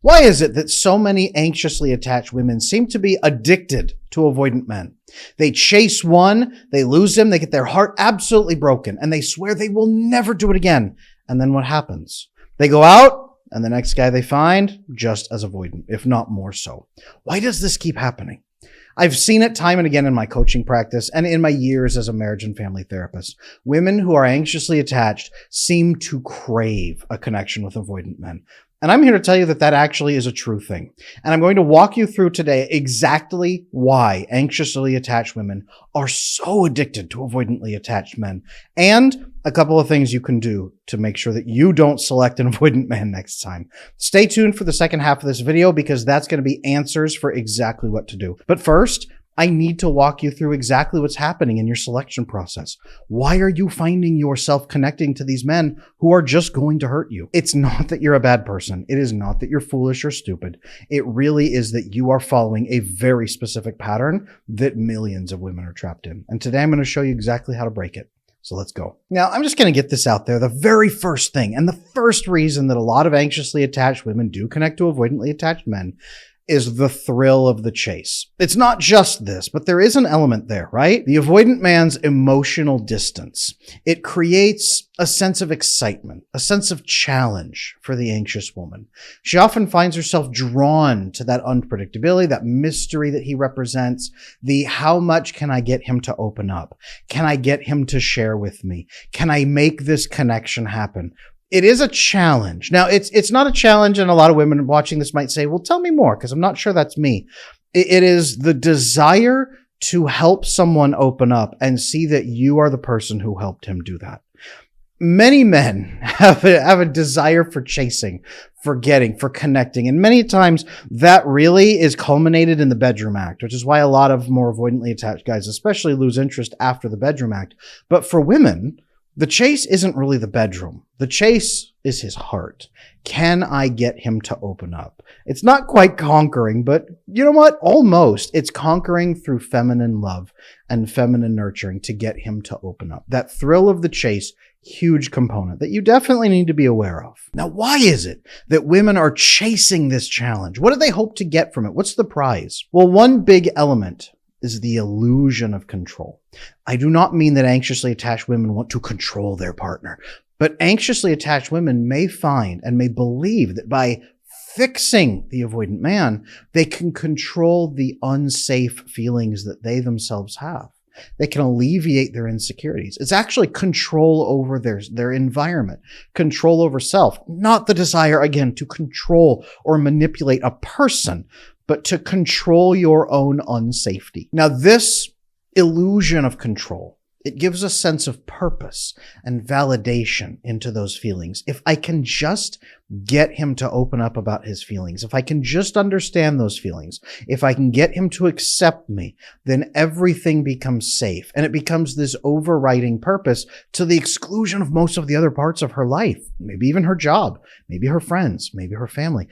Why is it that so many anxiously attached women seem to be addicted to avoidant men? They chase one, they lose him, they get their heart absolutely broken, and they swear they will never do it again. And then what happens? They go out, and the next guy they find, just as avoidant, if not more so. Why does this keep happening? I've seen it time and again in my coaching practice and in my years as a marriage and family therapist. Women who are anxiously attached seem to crave a connection with avoidant men. And I'm here to tell you that that actually is a true thing. And I'm going to walk you through today exactly why anxiously attached women are so addicted to avoidantly attached men, and a couple of things you can do to make sure that you don't select an avoidant man next time. Stay tuned for the second half of this video because that's going to be answers for exactly what to do. But first, I need to walk you through exactly what's happening in your selection process. Why are you finding yourself connecting to these men who are just going to hurt you? It's not that you're a bad person. It is not that you're foolish or stupid. It really is that you are following a very specific pattern that millions of women are trapped in. And today I'm going to show you exactly how to break it. So let's go. Now, I'm just going to get this out there. The very first thing and the first reason that a lot of anxiously attached women do connect to avoidantly attached men is the thrill of the chase. It's not just this, but there is an element there, right? The avoidant man's emotional distance. It creates a sense of excitement, a sense of challenge for the anxious woman. She often finds herself drawn to that unpredictability, that mystery that he represents, the how much can I get him to open up? Can I get him to share with me? Can I make this connection happen? It is a challenge. Now, it's not a challenge, and a lot of women watching this might say, well, tell me more, because I'm not sure that's me. It is the desire to help someone open up and see that you are the person who helped him do that. Many men have a desire for chasing, for getting, for connecting, and many times that really is culminated in the bedroom act, which is why a lot of more avoidantly attached guys especially lose interest after the bedroom act. But for women, the chase isn't really the bedroom. The chase is his heart. Can I get him to open up? It's not quite conquering, but you know what? Almost. It's conquering through feminine love and feminine nurturing to get him to open up. That thrill of the chase, huge component that you definitely need to be aware of. Now, why is it that women are chasing this challenge? What do they hope to get from it? What's the prize? Well, one big element is the illusion of control. I do not mean that anxiously attached women want to control their partner, but anxiously attached women may find and may believe that by fixing the avoidant man, they can control the unsafe feelings that they themselves have. They can alleviate their insecurities. It's actually control over their environment, control over self, not the desire, again, to control or manipulate a person, but to control your own unsafety. Now, this illusion of control, it gives a sense of purpose and validation into those feelings. If I can just get him to open up about his feelings, if I can just understand those feelings, if I can get him to accept me, then everything becomes safe. And it becomes this overriding purpose to the exclusion of most of the other parts of her life, maybe even her job, maybe her friends, maybe her family.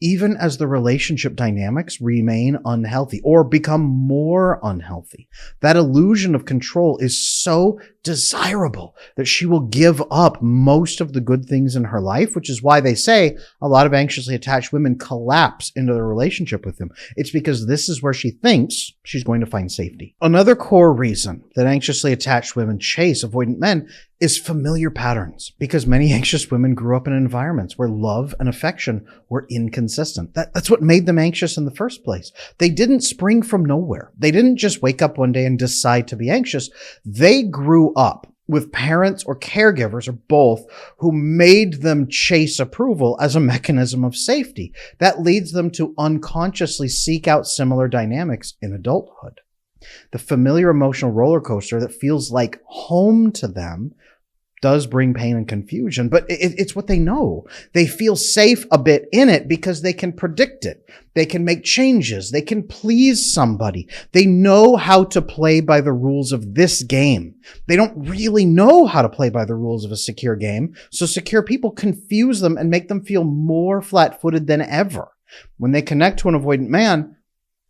Even as the relationship dynamics remain unhealthy or become more unhealthy. That illusion of control is so desirable that she will give up most of the good things in her life, which is why they say a lot of anxiously attached women collapse into their relationship with him. It's because this is where she thinks she's going to find safety. Another core reason that anxiously attached women chase avoidant men is familiar patterns, because many anxious women grew up in environments where love and affection were inconsistent. That's what made them anxious in the first place. They didn't spring from nowhere. They didn't just wake up one day and decide to be anxious. They grew up with parents or caregivers or both who made them chase approval as a mechanism of safety. That leads them to unconsciously seek out similar dynamics in adulthood. The familiar emotional roller coaster that feels like home to them does bring pain and confusion, but it's what they know. They feel safe a bit in it because they can predict it. They can make changes. They can please somebody. They know how to play by the rules of this game. They don't really know how to play by the rules of a secure game, so secure people confuse them and make them feel more flat-footed than ever. When they connect to an avoidant man,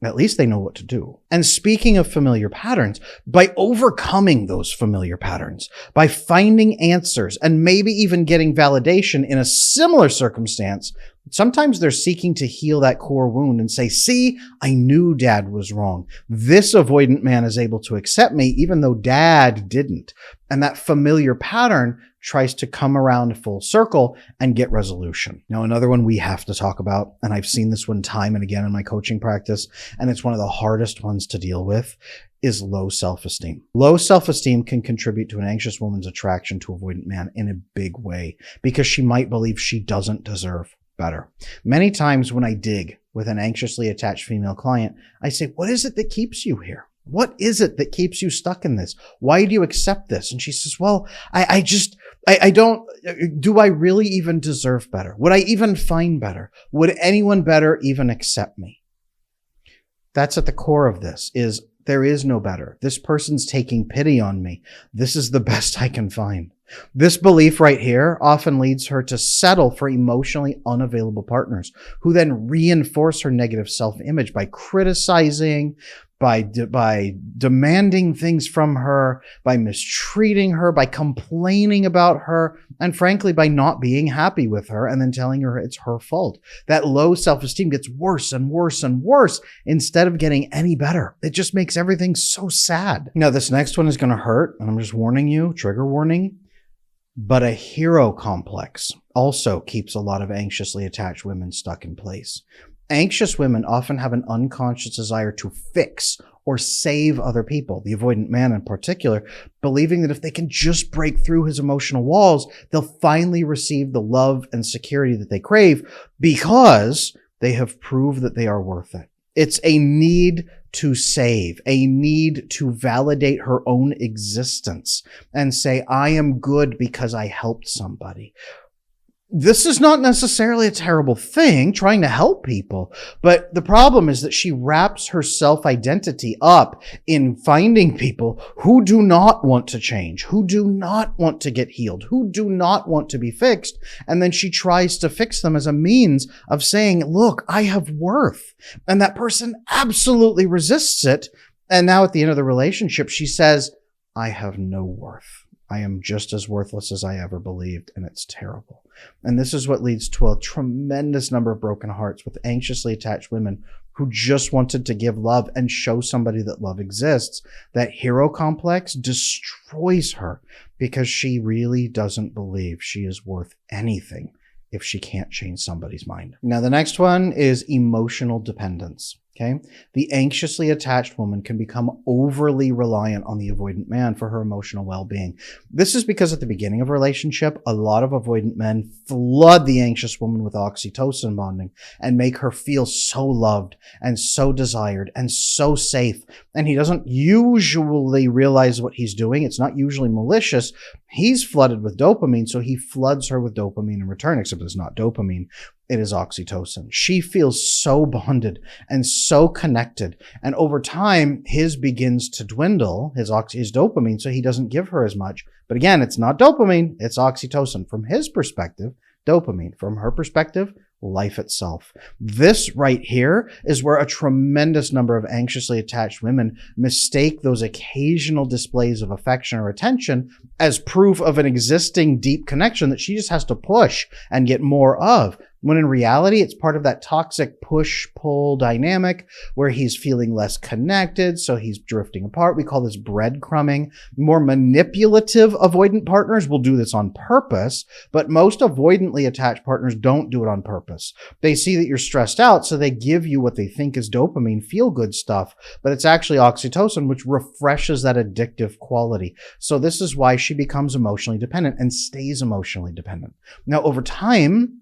at least they know what to do. And speaking of familiar patterns, by overcoming those familiar patterns, by finding answers and maybe even getting validation in a similar circumstance, Sometimes they're seeking to heal that core wound and say, see, I knew dad was wrong. This avoidant man is able to accept me even though dad didn't. And that familiar pattern tries to come around full circle and get resolution. Now, another one we have to talk about, and I've seen this one time and again in my coaching practice, and it's one of the hardest ones to deal with, is low self-esteem. Low self-esteem can contribute to an anxious woman's attraction to avoidant man in a big way because she might believe she doesn't deserve better. Many times when I dig with an anxiously attached female client, I say, what is it that keeps you here? What is it that keeps you stuck in this? Why do you accept this? And she says, well, I don't, do I really even deserve better? Would I even find better? Would anyone better even accept me? That's at the core of this, is there is no better. This person's taking pity on me. This is the best I can find. This belief right here often leads her to settle for emotionally unavailable partners who then reinforce her negative self-image by criticizing, by demanding things from her, by mistreating her, by complaining about her, and frankly, by not being happy with her and then telling her it's her fault. That low self-esteem gets worse and worse and worse instead of getting any better. It just makes everything so sad. Now, this next one is going to hurt, and I'm just warning you, trigger warning. But a hero complex also keeps a lot of anxiously attached women stuck in place. Anxious women often have an unconscious desire to fix or save other people, the avoidant man in particular, believing that if they can just break through his emotional walls, they'll finally receive the love and security that they crave because they have proved that they are worth it. It's a need to save, a need to validate her own existence and say, I am good because I helped somebody. This is not necessarily a terrible thing, trying to help people, but the problem is that she wraps her self-identity up in finding people who do not want to change, who do not want to get healed, who do not want to be fixed, and then she tries to fix them as a means of saying, look, I have worth, and that person absolutely resists it, and now at the end of the relationship, she says, I have no worth. I am just as worthless as I ever believed, and it's terrible. And this is what leads to a tremendous number of broken hearts with anxiously attached women who just wanted to give love and show somebody that love exists. That hero complex destroys her because she really doesn't believe she is worth anything if she can't change somebody's mind. Now, the next one is emotional dependence. Okay. The anxiously attached woman can become overly reliant on the avoidant man for her emotional well-being. This is because at the beginning of a relationship, a lot of avoidant men flood the anxious woman with oxytocin bonding and make her feel so loved and so desired and so safe. And he doesn't usually realize what he's doing. It's not usually malicious. He's flooded with dopamine, so he floods her with dopamine in return, except it's not dopamine. It is oxytocin. She feels so bonded and so connected. And over time, his begins to dwindle, his dopamine, so he doesn't give her as much. But again, it's not dopamine, it's oxytocin. From his perspective, dopamine. From her perspective, life itself. This right here is where a tremendous number of anxiously attached women mistake those occasional displays of affection or attention as proof of an existing deep connection that she just has to push and get more of. When in reality, it's part of that toxic push-pull dynamic where he's feeling less connected, so he's drifting apart. We call this breadcrumbing. More manipulative avoidant partners will do this on purpose, but most avoidantly attached partners don't do it on purpose. They see that you're stressed out, so they give you what they think is dopamine, feel-good stuff, but it's actually oxytocin, which refreshes that addictive quality. So this is why she becomes emotionally dependent and stays emotionally dependent. Now, over time,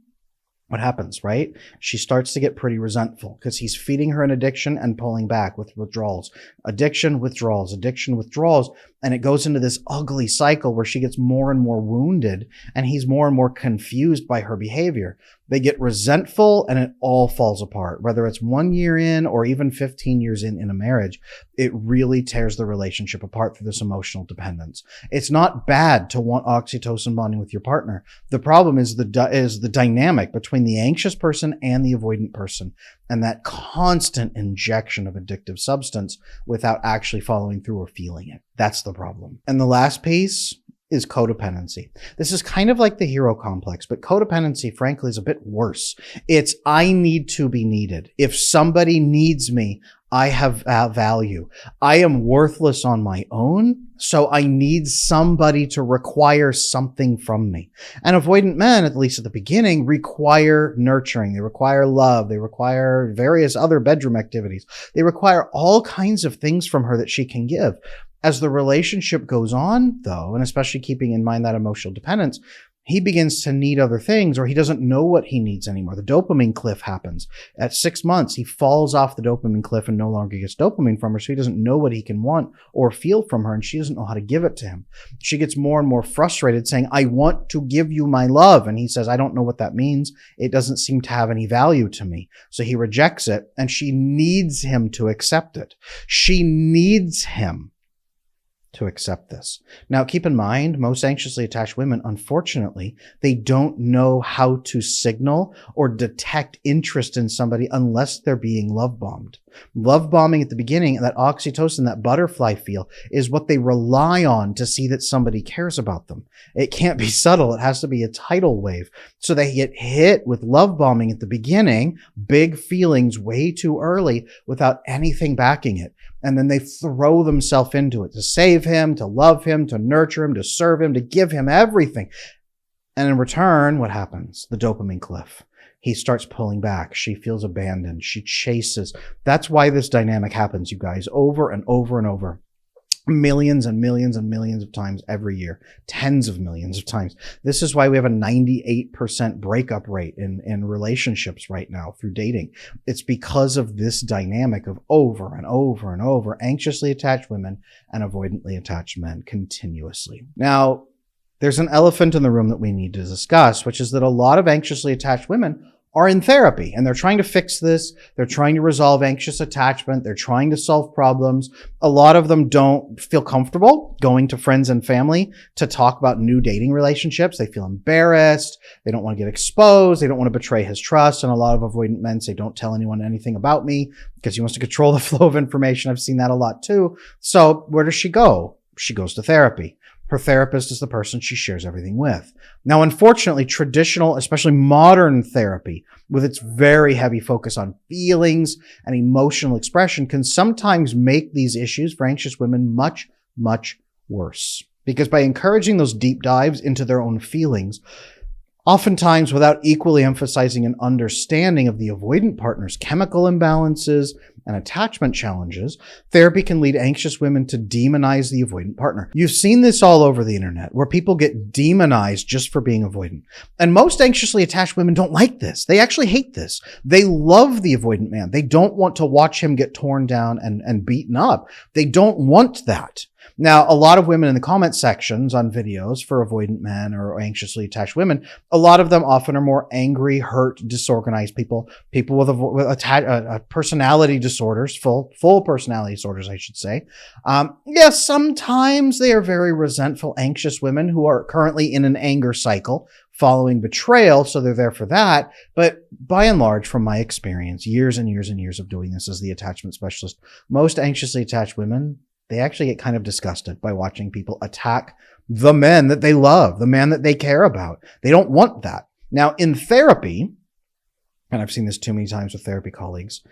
what happens, right? She starts to get pretty resentful because he's feeding her an addiction and pulling back with withdrawals. Addiction, withdrawals, addiction, withdrawals. And it goes into this ugly cycle where she gets more and more wounded and he's more and more confused by her behavior. They get resentful and it all falls apart. Whether it's 1 year in or even 15 years in a marriage, it really tears the relationship apart through this emotional dependence. It's not bad to want oxytocin bonding with your partner. The problem is the dynamic between the anxious person and the avoidant person, and that constant injection of addictive substance without actually following through or feeling it. That's the problem. And the last piece is codependency. This is kind of like the hero complex, but codependency, frankly, is a bit worse. It's I need to be needed. If somebody needs me, I have value. I am worthless on my own, so I need somebody to require something from me. And avoidant men, at least at the beginning, require nurturing. They require love. They require various other bedroom activities. They require all kinds of things from her that she can give. As the relationship goes on, though, and especially keeping in mind that emotional dependence, he begins to need other things, or he doesn't know what he needs anymore. The dopamine cliff happens. At 6 months, he falls off the dopamine cliff and no longer gets dopamine from her, so he doesn't know what he can want or feel from her, and she doesn't know how to give it to him. She gets more and more frustrated, saying, I want to give you my love. And he says, I don't know what that means. It doesn't seem to have any value to me. So he rejects it, and she needs him to accept it. She needs him to accept this. Now, keep in mind, most anxiously attached women, unfortunately, they don't know how to signal or detect interest in somebody unless they're being love bombed. Love bombing at the beginning, that oxytocin, that butterfly feel, is what they rely on to see that somebody cares about them. It can't be subtle. It has to be a tidal wave. So they get hit with love bombing at the beginning, big feelings way too early without anything backing it. And then they throw themselves into it to save him, to love him, to nurture him, to serve him, to give him everything. And in return, what happens? The dopamine cliff. He starts pulling back. She feels abandoned. She chases. That's why this dynamic happens, you guys, over and over and over. Millions and millions and millions of times every year. Tens of millions of times. This is why we have a 98% breakup rate in relationships right now through dating. It's because of this dynamic of over and over and over anxiously attached women and avoidantly attached men continuously. Now, there's an elephant in the room that we need to discuss, which is that a lot of anxiously attached women are in therapy and they're trying to fix this. They're trying to resolve anxious attachment. They're trying to solve problems. A lot of them don't feel comfortable going to friends and family to talk about new dating relationships. They feel embarrassed. They don't want to get exposed. They don't want to betray his trust. And a lot of avoidant men say, don't tell anyone anything about me, because he wants to control the flow of information. I've seen that a lot too. So where does she go? She goes to therapy. Her therapist is the person she shares everything with. Now, unfortunately, traditional, especially modern therapy, with its very heavy focus on feelings and emotional expression, can sometimes make these issues for anxious women much, much worse. Because by encouraging those deep dives into their own feelings, oftentimes without equally emphasizing an understanding of the avoidant partner's chemical imbalances and attachment challenges, therapy can lead anxious women to demonize the avoidant partner. You've seen this all over the internet, where people get demonized just for being avoidant. And most anxiously attached women don't like this. They actually hate this. They love the avoidant man. They don't want to watch him get torn down and beaten up. They don't want that. Now, a lot of women in the comment sections on videos for avoidant men or anxiously attached women, a lot of them often are more angry, hurt, disorganized people with personality disorders, full personality disorders, I should say. Yes, sometimes they are very resentful, anxious women who are currently in an anger cycle following betrayal, so they're there for that. But by and large, from my experience, years and years and years of doing this as the attachment specialist, most anxiously attached women, they actually get kind of disgusted by watching people attack the men that they love, the man that they care about. They don't want that. Now, in therapy, and I've seen this too many times with therapy colleagues,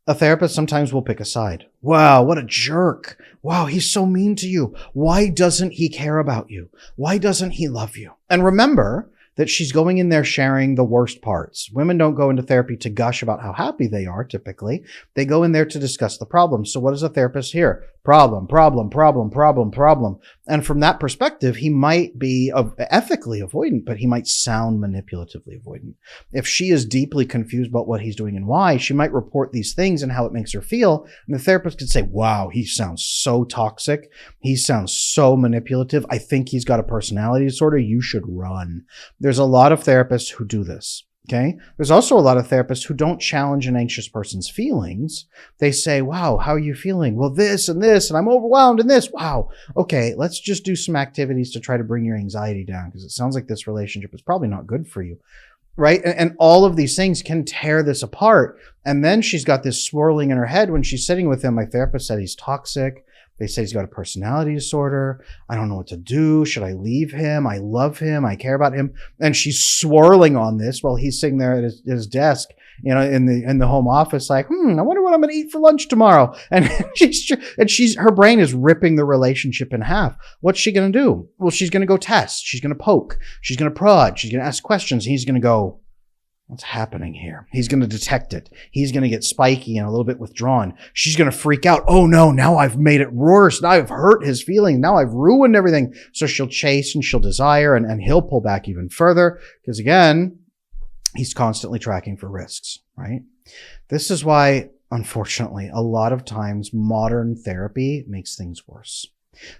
a therapist sometimes will pick a side. Wow, what a jerk. Wow, he's so mean to you. Why doesn't he care about you? Why doesn't he love you? And remember that she's going in there sharing the worst parts. Women don't go into therapy to gush about how happy they are, typically. They go in there to discuss the problem. So what does a therapist hear? Problem, problem, problem, problem, problem. And from that perspective, he might be ethically avoidant, but he might sound manipulatively avoidant. If she is deeply confused about what he's doing and why, she might report these things and how it makes her feel. And the therapist could say, wow, he sounds so toxic. He sounds so manipulative. I think he's got a personality disorder. You should run. There's a lot of therapists who do this. Okay. There's also a lot of therapists who don't challenge an anxious person's feelings. They say, wow, how are you feeling? Well, this, and I'm overwhelmed in this. Wow. Okay. Let's just do some activities to try to bring your anxiety down, because it sounds like this relationship is probably not good for you. Right. And all of these things can tear this apart. And then she's got this swirling in her head when she's sitting with him. My therapist said he's toxic. They say he's got a personality disorder. I don't know what to do. Should I leave him? I love him. I care about him. And she's swirling on this while he's sitting there at his desk, in the home office, like, I wonder what I'm going to eat for lunch tomorrow. And her brain is ripping the relationship in half. What's she going to do? Well, she's going to go test. She's going to poke. She's going to prod. She's going to ask questions. He's going to go, what's happening here? He's going to detect it. He's going to get spiky and a little bit withdrawn. She's going to freak out. Oh no, now I've made it worse. Now I've hurt his feelings. Now I've ruined everything. So she'll chase and she'll desire, and he'll pull back even further because, again, he's constantly tracking for risks, right? This is why, unfortunately, a lot of times modern therapy makes things worse.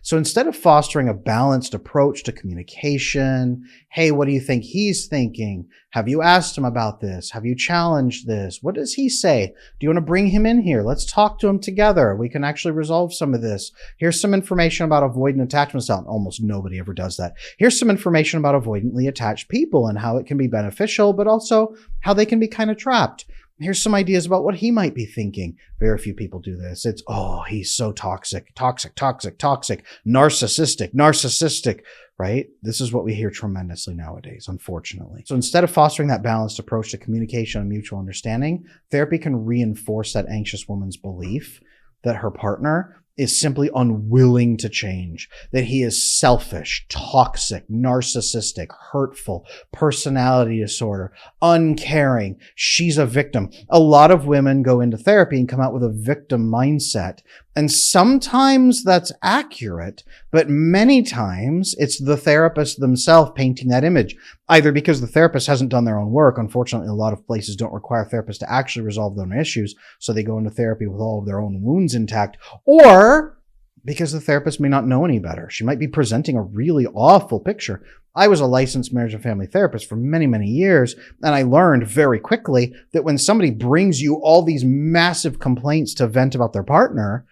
So instead of fostering a balanced approach to communication, hey, what do you think he's thinking? Have you asked him about this? Have you challenged this? What does he say? Do you want to bring him in here? Let's talk to him together. We can actually resolve some of this. Here's some information about avoidant attachment style. Almost nobody ever does that. Here's some information about avoidantly attached people and how it can be beneficial, but also how they can be kind of trapped. Here's some ideas about what he might be thinking. Very few people do this. It's, he's so toxic, narcissistic, right? This is what we hear tremendously nowadays, unfortunately. So instead of fostering that balanced approach to communication and mutual understanding, therapy can reinforce that anxious woman's belief that her partner is simply unwilling to change, that he is selfish, toxic, narcissistic, hurtful, personality disorder, uncaring. She's a victim. A lot of women go into therapy and come out with a victim mindset. And sometimes that's accurate, but many times it's the therapist themselves painting that image, either because the therapist hasn't done their own work. Unfortunately, a lot of places don't require therapists to actually resolve their own issues, so they go into therapy with all of their own wounds intact, or because the therapist may not know any better. She might be presenting a really awful picture. I was a licensed marriage and family therapist for many, many years, and I learned very quickly that when somebody brings you all these massive complaints to vent about their partner,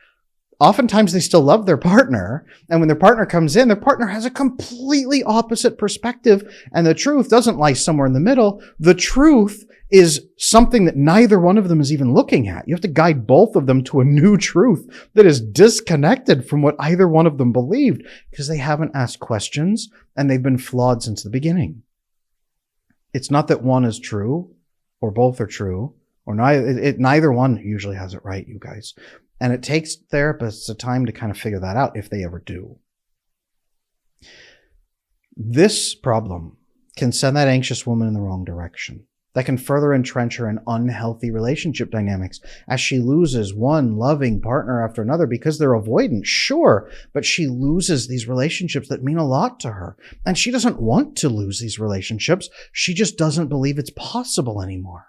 oftentimes they still love their partner. And when their partner comes in, their partner has a completely opposite perspective. And the truth doesn't lie somewhere in the middle. The truth is something that neither one of them is even looking at. You have to guide both of them to a new truth that is disconnected from what either one of them believed, because they haven't asked questions and they've been flawed since the beginning. It's not that one is true or both are true, or neither one usually has it right, you guys. And it takes therapists a time to kind of figure that out, if they ever do. This problem can send that anxious woman in the wrong direction. That can further entrench her in unhealthy relationship dynamics as she loses one loving partner after another because they're avoidant, sure, but she loses these relationships that mean a lot to her. And she doesn't want to lose these relationships. She just doesn't believe it's possible anymore.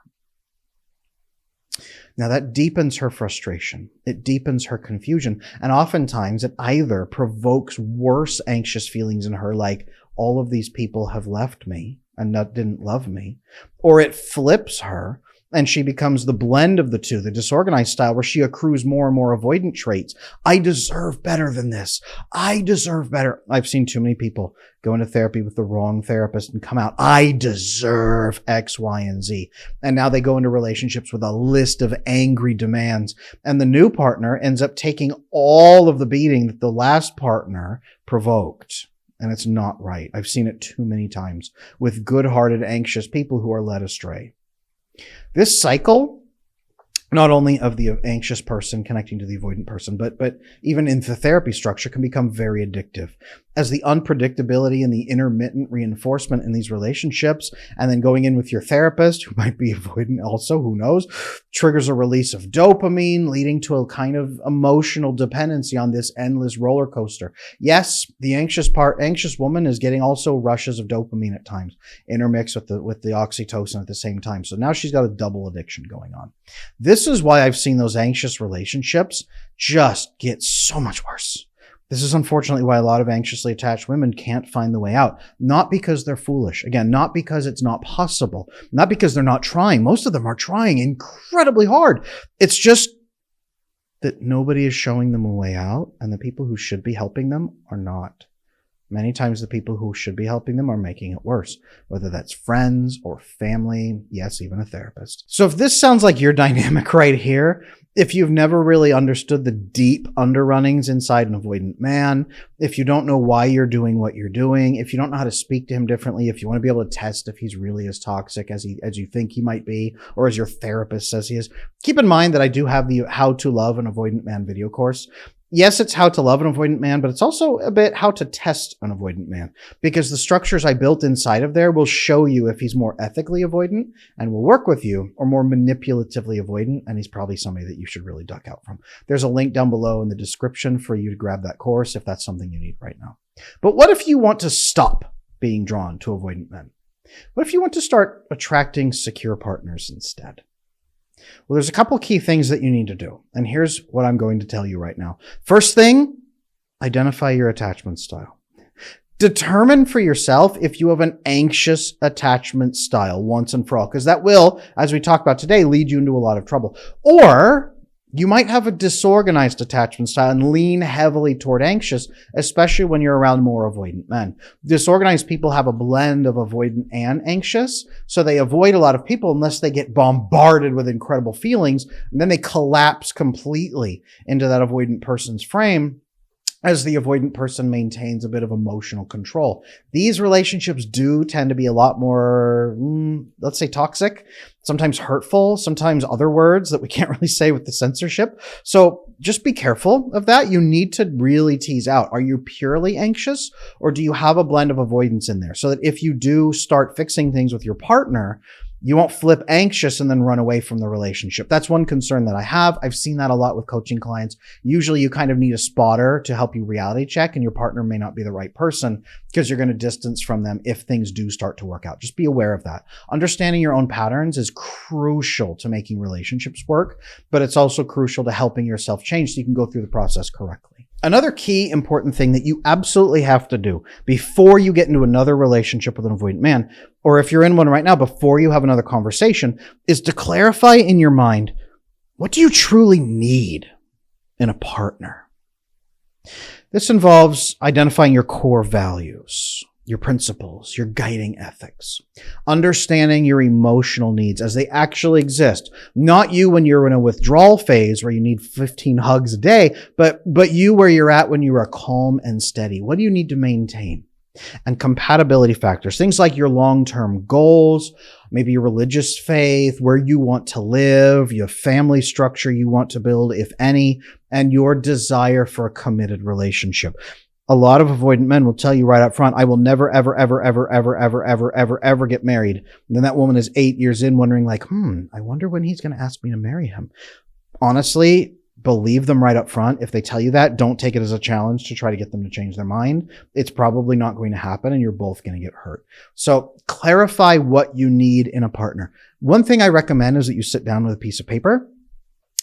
Now that deepens her frustration. It deepens her confusion. And oftentimes it either provokes worse anxious feelings in her, like all of these people have left me and didn't love me, or it flips her and she becomes the blend of the two, the disorganized style, where she accrues more and more avoidant traits. I deserve better than this. I deserve better. I've seen too many people go into therapy with the wrong therapist and come out, I deserve X, Y, and Z. And now they go into relationships with a list of angry demands. And the new partner ends up taking all of the beating that the last partner provoked. And it's not right. I've seen it too many times with good-hearted, anxious people who are led astray. This cycle, not only of the anxious person connecting to the avoidant person, but even in the therapy structure, can become very addictive. As the unpredictability and the intermittent reinforcement in these relationships, and then going in with your therapist, who might be avoidant also, who knows, triggers a release of dopamine, leading to a kind of emotional dependency on this endless roller coaster. Yes, the anxious woman is getting also rushes of dopamine at times, intermixed with the oxytocin at the same time. So now she's got a double addiction going on. This is why I've seen those anxious relationships just get so much worse. This is unfortunately why a lot of anxiously attached women can't find the way out. Not because they're foolish. Again, not because it's not possible. Not because they're not trying. Most of them are trying incredibly hard. It's just that nobody is showing them a way out, and the people who should be helping them are not. Many times the people who should be helping them are making it worse, whether that's friends or family, yes, even a therapist. So if this sounds like your dynamic right here, If you've never really understood the deep underrunnings inside an avoidant man, if you don't know why you're doing what you're doing, if you don't know how to speak to him differently, if you want to be able to test if he's really as toxic as you think he might be, or as your therapist says he is, keep in mind that I do have the How to Love an Avoidant Man video course. Yes, it's how to love an avoidant man, but it's also a bit how to test an avoidant man, because the structures I built inside of there will show you if he's more ethically avoidant and will work with you, or more manipulatively avoidant, and he's probably somebody that you should really duck out from. There's a link down below in the description for you to grab that course if that's something you need right now. But what if you want to stop being drawn to avoidant men? What if you want to start attracting secure partners instead? Well, there's a couple key things that you need to do. And here's what I'm going to tell you right now. First thing, identify your attachment style. Determine for yourself if you have an anxious attachment style once and for all, because that will, as we talked about today, lead you into a lot of trouble. Or you might have a disorganized attachment style and lean heavily toward anxious, especially when you're around more avoidant men. Disorganized people have a blend of avoidant and anxious, so they avoid a lot of people unless they get bombarded with incredible feelings, and then they collapse completely into that avoidant person's frame as the avoidant person maintains a bit of emotional control. These relationships do tend to be a lot more, let's say, toxic, sometimes hurtful, sometimes other words that we can't really say with the censorship. So just be careful of that. You need to really tease out, are you purely anxious, or do you have a blend of avoidance in there, so that if you do start fixing things with your partner, you won't flip anxious and then run away from the relationship. That's one concern that I have. I've seen that a lot with coaching clients. Usually you kind of need a spotter to help you reality check, and your partner may not be the right person because you're going to distance from them if things do start to work out. Just be aware of that. Understanding your own patterns is crucial to making relationships work, but it's also crucial to helping yourself change so you can go through the process correctly. Another key important thing that you absolutely have to do before you get into another relationship with an avoidant man, or if you're in one right now, before you have another conversation, is to clarify in your mind, what do you truly need in a partner? This involves identifying your core values, your principles, your guiding ethics, understanding your emotional needs as they actually exist. Not you when you're in a withdrawal phase where you need 15 hugs a day, but you where you're at when you are calm and steady. What do you need to maintain? And compatibility factors, things like your long-term goals, maybe your religious faith, where you want to live, your family structure you want to build, if any, and your desire for a committed relationship. A lot of avoidant men will tell you right up front, I will never, ever, ever, ever, ever, ever, ever, ever, ever get married. And then that woman is 8 years in wondering like, I wonder when he's going to ask me to marry him. Honestly, believe them right up front. If they tell you that, don't take it as a challenge to try to get them to change their mind. It's probably not going to happen, and you're both going to get hurt. So clarify what you need in a partner. One thing I recommend is that you sit down with a piece of paper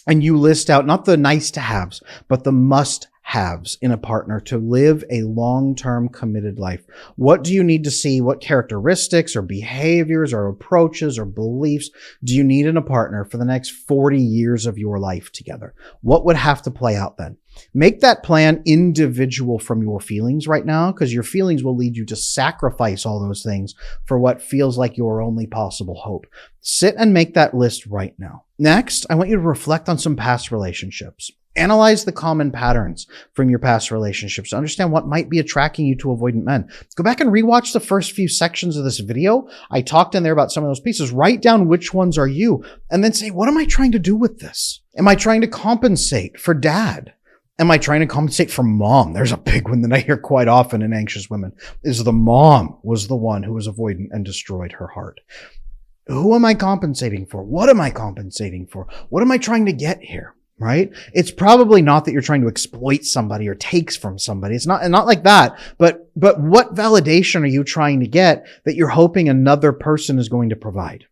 and you list out not the nice to haves, but the must haves in a partner to live a long-term committed life. What do you need to see? What characteristics or behaviors or approaches or beliefs do you need in a partner for the next 40 years of your life together? What would have to play out then? Make that plan individual from your feelings right now, because your feelings will lead you to sacrifice all those things for what feels like your only possible hope. Sit and make that list right now. Next, I want you to reflect on some past relationships. Analyze the common patterns from your past relationships to understand what might be attracting you to avoidant men. Go back and rewatch the first few sections of this video. I talked in there about some of those pieces. Write down which ones are you, and then say, what am I trying to do with this? Am I trying to compensate for dad? Am I trying to compensate for mom? There's a big one that I hear quite often in anxious women, is the mom was the one who was avoidant and destroyed her heart. Who am I compensating for? What am I compensating for? What am I trying to get here? Right? It's probably not that you're trying to exploit somebody or take from somebody. It's not like that. But what validation are you trying to get that you're hoping another person is going to provide?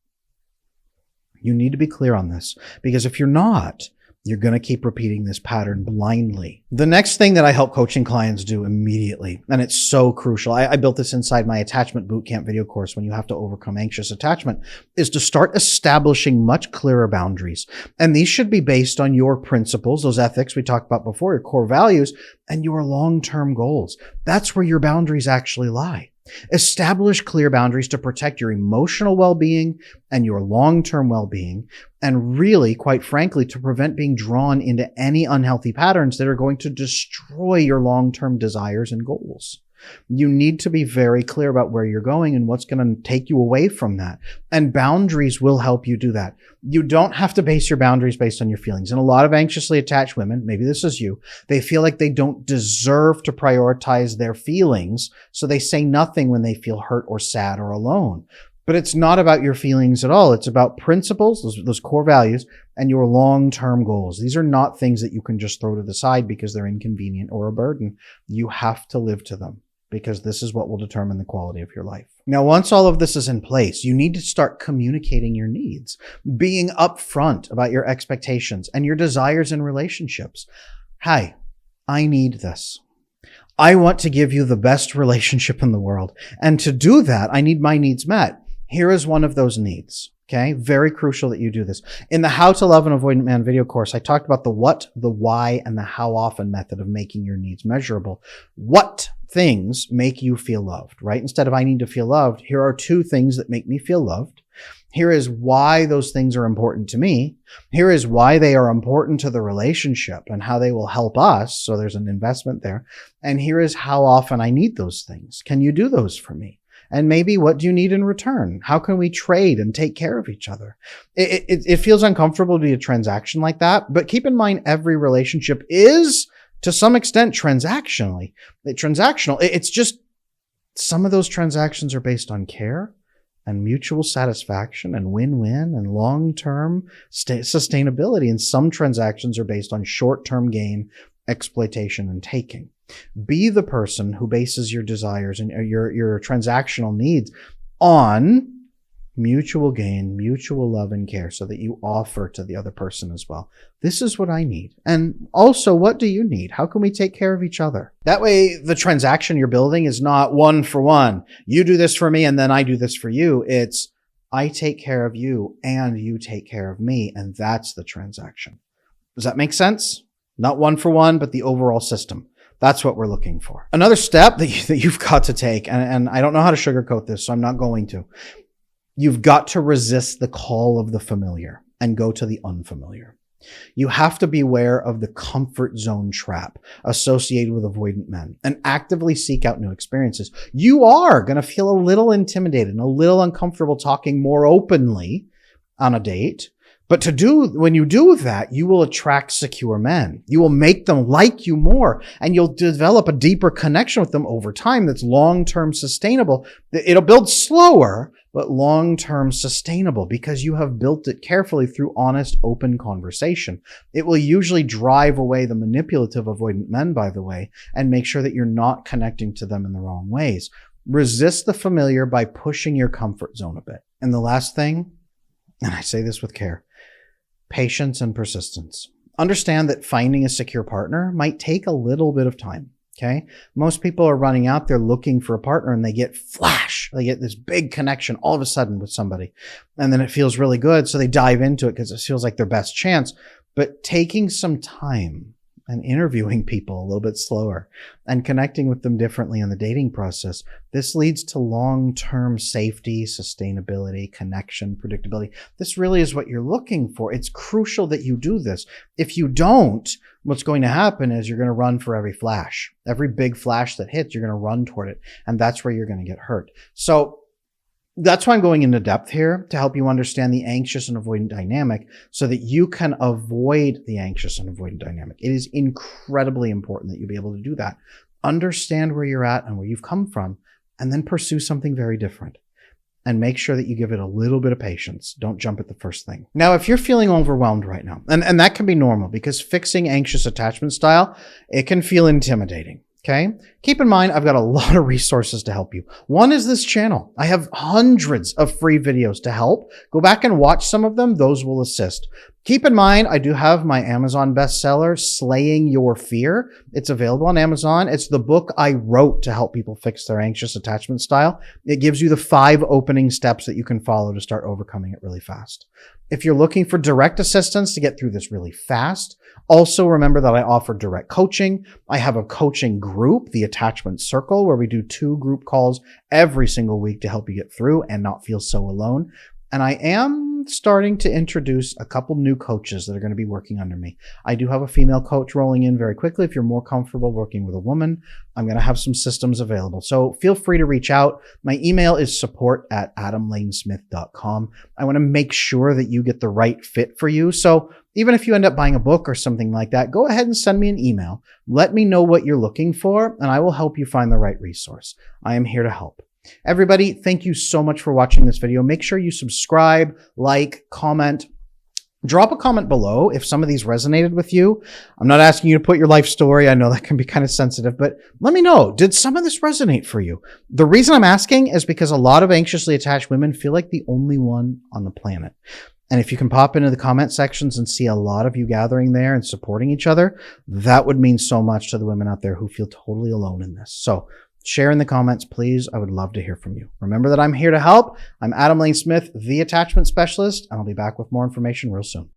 You need to be clear on this, because if you're not, you're going to keep repeating this pattern blindly. The next thing that I help coaching clients do immediately, and it's so crucial, I built this inside my attachment bootcamp video course, when you have to overcome anxious attachment, is to start establishing much clearer boundaries. And these should be based on your principles, those ethics we talked about before, your core values, and your long-term goals. That's where your boundaries actually lie. Establish clear boundaries to protect your emotional well-being and your long-term well-being, and really, quite frankly, to prevent being drawn into any unhealthy patterns that are going to destroy your long-term desires and goals. You need to be very clear about where you're going and what's going to take you away from that. And boundaries will help you do that. You don't have to base your boundaries based on your feelings. And a lot of anxiously attached women, maybe this is you, they feel like they don't deserve to prioritize their feelings, so they say nothing when they feel hurt or sad or alone. But it's not about your feelings at all. It's about principles, those core values, and your long-term goals. These are not things that you can just throw to the side because they're inconvenient or a burden. You have to live to them, because this is what will determine the quality of your life. Now, once all of this is in place, you need to start communicating your needs, being upfront about your expectations and your desires in relationships. Hi, I need this. I want to give you the best relationship in the world. And to do that, I need my needs met. Here is one of those needs. Okay. Very crucial that you do this. In the How to Love an Avoidant Man video course, I talked about the what, the why, and the how often method of making your needs measurable. What things make you feel loved, right? Instead of I need to feel loved, here are 2 things that make me feel loved. Here is why those things are important to me. Here is why they are important to the relationship and how they will help us. So there's an investment there. And here is how often I need those things. Can you do those for me? And maybe what do you need in return? How can we trade and take care of each other? It feels uncomfortable to be a transaction like that, but keep in mind every relationship is to some extent transactional. It's just some of those transactions are based on care and mutual satisfaction and win-win and long-term sustainability. And some transactions are based on short-term gain, exploitation, and taking. Be the person who bases your desires and your transactional needs on mutual gain, mutual love and care, so that you offer to the other person as well. This is what I need. And also, what do you need? How can we take care of each other? That way, the transaction you're building is not one for one. You do this for me and then I do this for you. It's I take care of you and you take care of me. And that's the transaction. Does that make sense? Not one for one, but the overall system. That's what we're looking for. Another step that you've got to take, and I don't know how to sugarcoat this, so I'm not going to. You've got to resist the call of the familiar and go to the unfamiliar. You have to beware of the comfort zone trap associated with avoidant men and actively seek out new experiences. You are going to feel a little intimidated and a little uncomfortable talking more openly on a date. But when you do that, you will attract secure men. You will make them like you more, and you'll develop a deeper connection with them over time that's long-term sustainable. It'll build slower, but long-term sustainable, because you have built it carefully through honest, open conversation. It will usually drive away the manipulative avoidant men, by the way, and make sure that you're not connecting to them in the wrong ways. Resist the familiar by pushing your comfort zone a bit. And the last thing, and I say this with care, patience and persistence. Understand that finding a secure partner might take a little bit of time. Okay. Most people are running out there looking for a partner and they get this big connection all of a sudden with somebody. And then it feels really good. So they dive into it because it feels like their best chance. But taking some time and interviewing people a little bit slower and connecting with them differently in the dating process, this leads to long-term safety, sustainability, connection, predictability. This really is what you're looking for. It's crucial that you do this. If you don't, what's going to happen is you're going to run for every flash. Every big flash that hits, you're going to run toward it. And that's where you're going to get hurt. So that's why I'm going into depth here, to help you understand the anxious and avoidant dynamic so that you can avoid the anxious and avoidant dynamic. It is incredibly important that you be able to do that. Understand where you're at and where you've come from, and then pursue something very different. And make sure that you give it a little bit of patience. Don't jump at the first thing. Now, if you're feeling overwhelmed right now, and that can be normal, because fixing anxious attachment style, it can feel intimidating. Okay. Keep in mind, I've got a lot of resources to help you. One is this channel. I have hundreds of free videos to help. Go back and watch some of them. Those will assist. Keep in mind, I do have my Amazon bestseller, Slaying Your Fear. It's available on Amazon. It's the book I wrote to help people fix their anxious attachment style. It gives you the 5 opening steps that you can follow to start overcoming it really fast. If you're looking for direct assistance to get through this really fast, also remember that I offer direct coaching. I have a coaching group, the Attachment Circle, where we do 2 group calls every single week to help you get through and not feel so alone. And I am starting to introduce a couple new coaches that are going to be working under me. I do have a female coach rolling in very quickly. If you're more comfortable working with a woman, I'm going to have some systems available. So feel free to reach out. My email is support@adamlanesmith.com. I want to make sure that you get the right fit for you. So even if you end up buying a book or something like that, go ahead and send me an email. Let me know what you're looking for, and I will help you find the right resource. I am here to help. Everybody, thank you so much for watching this video. Make sure you subscribe, like, comment. Drop a comment below if some of these resonated with you. I'm not asking you to put your life story. I know that can be kind of sensitive, but let me know. Did some of this resonate for you? The reason I'm asking is because a lot of anxiously attached women feel like the only one on the planet. And if you can pop into the comment sections and see a lot of you gathering there and supporting each other, that would mean so much to the women out there who feel totally alone in this. So share in the comments, please. I would love to hear from you. Remember that I'm here to help. I'm Adam Lane Smith, the attachment specialist, and I'll be back with more information real soon.